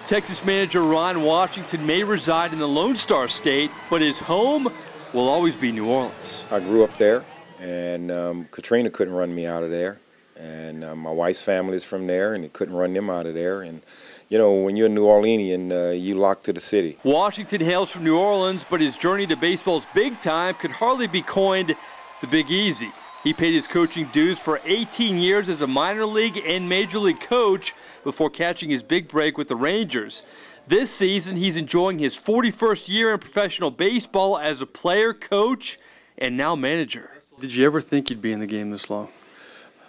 Texas manager Ron Washington may reside in the Lone Star State, but his home will always be New Orleans. I grew up there, and Katrina couldn't run me out of there. And my wife's family is from there, and they couldn't run them out of there. And, you know, when you're a New Orleanian, you lock to the city. Washington hails from New Orleans, but his journey to baseball's big time could hardly be coined the Big Easy. He paid his coaching dues for 18 years as a minor league and major league coach before catching his big break with the Rangers. This season, he's enjoying his 41st year in professional baseball as a player, coach, and now manager. Did you ever think you'd be in the game this long?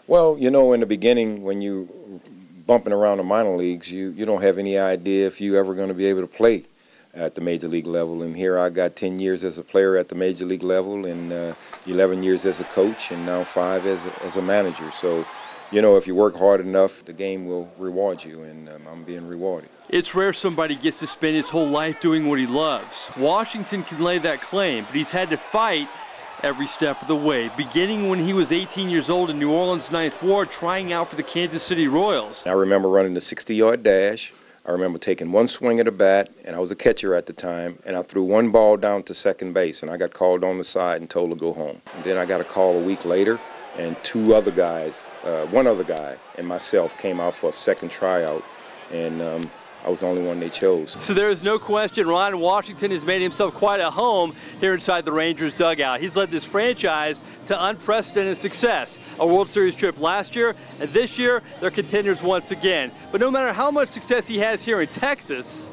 Well, you know, in the beginning, when you bumping around the minor leagues, you don't have any idea if you're ever going to be able to play at the major league level. And here I got 10 years as a player at the major league level, and 11 years as a coach, and now 5 as a manager. So, you know, if you work hard enough, the game will reward you, and I'm being rewarded. It's rare somebody gets to spend his whole life doing what he loves. Washington can lay that claim, but he's had to fight every step of the way, beginning when he was 18 years old in New Orleans' 9th Ward, trying out for the Kansas City Royals. I remember running the 60-yard dash. I remember taking one swing at a bat, and I was a catcher at the time, and I threw one ball down to second base, and I got called on the side and told to go home. And then I got a call a week later, and one other guy and myself came out for a second tryout, and I was the only one they chose. So there is no question Ron Washington has made himself quite a home here inside the Rangers dugout. He's led this franchise to unprecedented success. A World Series trip last year, and this year they're contenders once again. But no matter how much success he has here in Texas,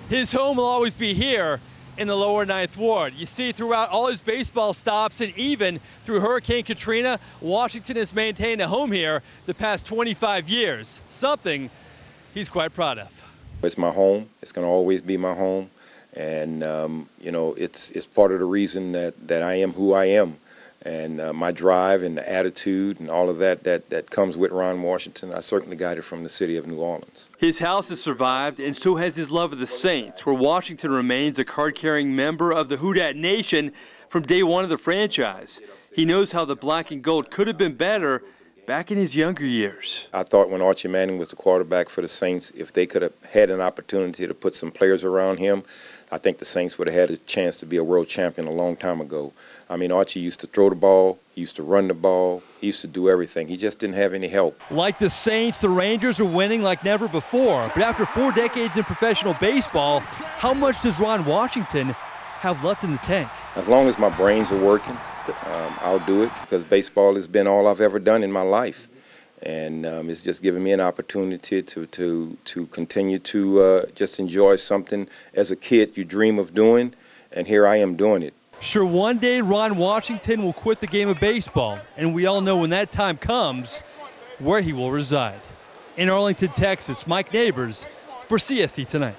his home will always be here in the lower 9th Ward. You see, throughout all his baseball stops and even through Hurricane Katrina, Washington has maintained a home here the past 25 years, something he's quite proud of. It's my home. It's going to always be my home. And, you know, it's part of the reason that I am who I am. And my drive and the attitude and all of that comes with Ron Washington, I certainly got it from the city of New Orleans. His house has survived, and so has his love of the Saints, where Washington remains a card-carrying member of the Who Dat Nation from day one of the franchise. He knows how the black and gold could have been better back in his younger years. I thought when Archie Manning was the quarterback for the Saints, if they could have had an opportunity to put some players around him, I think the Saints would have had a chance to be a world champion a long time ago. I mean, Archie used to throw the ball, he used to run the ball, he used to do everything. He just didn't have any help. Like the Saints, the Rangers are winning like never before. But after 4 decades in professional baseball, how much does Ron Washington have left in the tank? As long as my brains are working, I'll do it, because baseball has been all I've ever done in my life. And it's just given me an opportunity to continue to just enjoy something as a kid you dream of doing, and here I am doing it. Sure, one day Ron Washington will quit the game of baseball, and we all know when that time comes where he will reside. In Arlington, Texas, Mike Neighbors for CST Tonight.